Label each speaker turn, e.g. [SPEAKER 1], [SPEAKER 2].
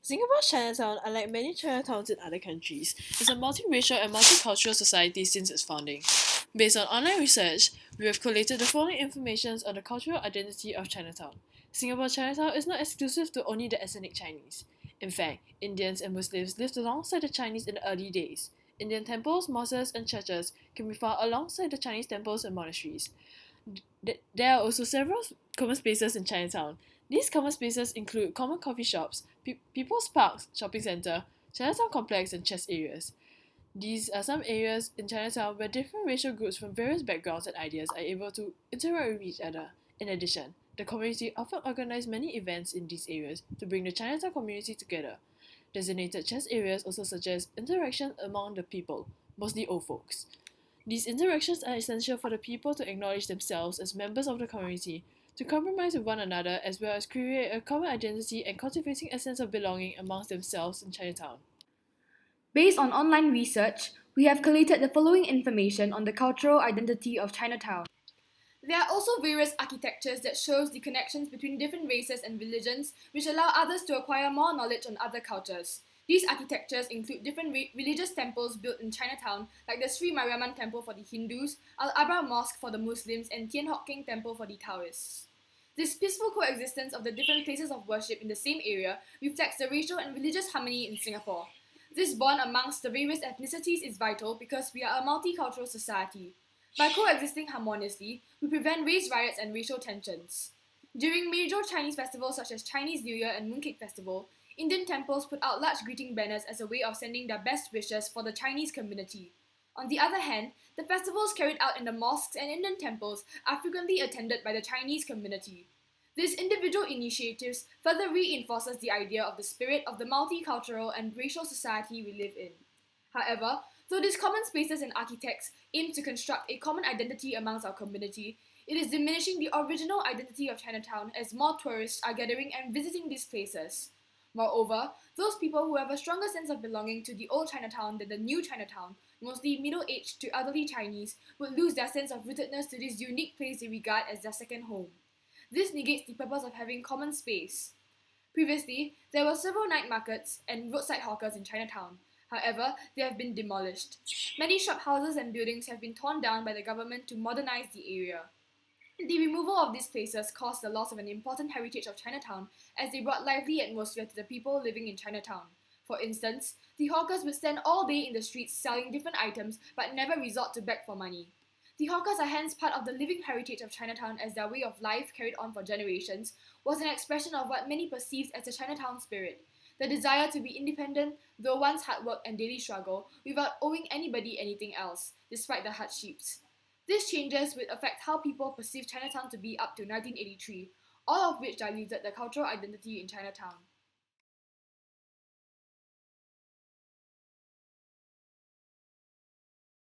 [SPEAKER 1] Singapore's Chinatown, unlike many Chinatowns in other countries, is a multiracial and multicultural society since its founding. Based on online research, we have collated the following information on the cultural identity of Chinatown. Singapore Chinatown is not exclusive to only the ethnic Chinese. In fact, Indians and Muslims lived alongside the Chinese in the early days. Indian temples, mosques, and churches can be found alongside the Chinese temples and monasteries. There are also several common spaces in Chinatown. These common spaces include common coffee shops, People's Park shopping centre, Chinatown complex, and chess areas. These are some areas in Chinatown where different racial groups from various backgrounds and ideas are able to interact with each other. In addition, the community often organises many events in these areas to bring the Chinatown community together. Designated chess areas also suggest interaction among the people, mostly old folks. These interactions are essential for the people to acknowledge themselves as members of the community, to compromise with one another, as well as create a common identity and cultivating a sense of belonging amongst themselves in Chinatown.
[SPEAKER 2] Based on online research, we have collated the following information on the cultural identity of Chinatown. There are also various architectures that shows the connections between different races and religions, which allow others to acquire more knowledge on other cultures. These architectures include different religious temples built in Chinatown, like the Sri Mariamman Temple for the Hindus, Al-Abrar Mosque for the Muslims, and Tian Hock Keng Temple for the Taoists. This peaceful coexistence of the different places of worship in the same area reflects the racial and religious harmony in Singapore. This bond amongst the various ethnicities is vital because we are a multicultural society. By coexisting harmoniously, we prevent race riots and racial tensions. During major Chinese festivals such as Chinese New Year and Mooncake Festival, Indian temples put out large greeting banners as a way of sending their best wishes for the Chinese community. On the other hand, the festivals carried out in the mosques and Indian temples are frequently attended by the Chinese community. These individual initiatives further reinforces the idea of the spirit of the multicultural and racial society we live in. However, though these common spaces and architects aim to construct a common identity amongst our community, it is diminishing the original identity of Chinatown as more tourists are gathering and visiting these places. Moreover, those people who have a stronger sense of belonging to the old Chinatown than the new Chinatown, mostly middle-aged to elderly Chinese, would lose their sense of rootedness to this unique place they regard as their second home. This negates the purpose of having common space. Previously, there were several night markets and roadside hawkers in Chinatown. However, they have been demolished. Many shophouses and buildings have been torn down by the government to modernize the area. The removal of these places caused the loss of an important heritage of Chinatown as they brought lively atmosphere to the people living in Chinatown. For instance, the hawkers would stand all day in the streets selling different items but never resort to beg for money. The hawkers are hence part of the living heritage of Chinatown as their way of life carried on for generations was an expression of what many perceived as the Chinatown spirit, the desire to be independent, though one's hard work and daily struggle, without owing anybody anything else, despite the hardships. These changes would affect how people perceived Chinatown to be up to 1983, all of which diluted the cultural identity in Chinatown.